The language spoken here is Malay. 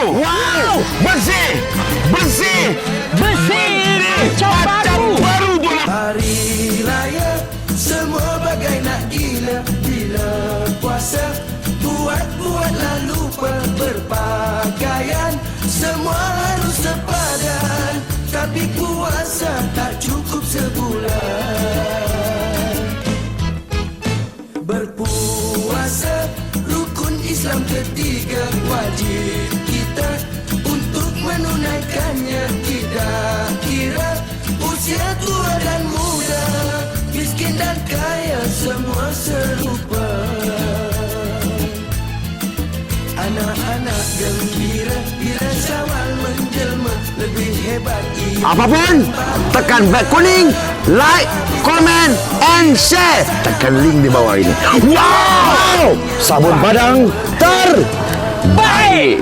Wow! Bersih! Bersih! Bersih macam baru. Hari raya semua bagai nak gila. Bila puasa buat-buatlah lupa berpakaian. Semua harus sepadan, tapi puasa tak cukup sebulan. Berpuasa rukun Islam ketiga, wajib kita untuk menunaikannya. Tidak kira usia tua dan muda, miskin dan kaya semua serupa. Anak-anak gembira bila Syawal menjelma, lebih hebat iman. Apapun, tekan beg kuning, like, comment, and share. Tekan link di bawah ini. Wow! Sabun padang terbaik.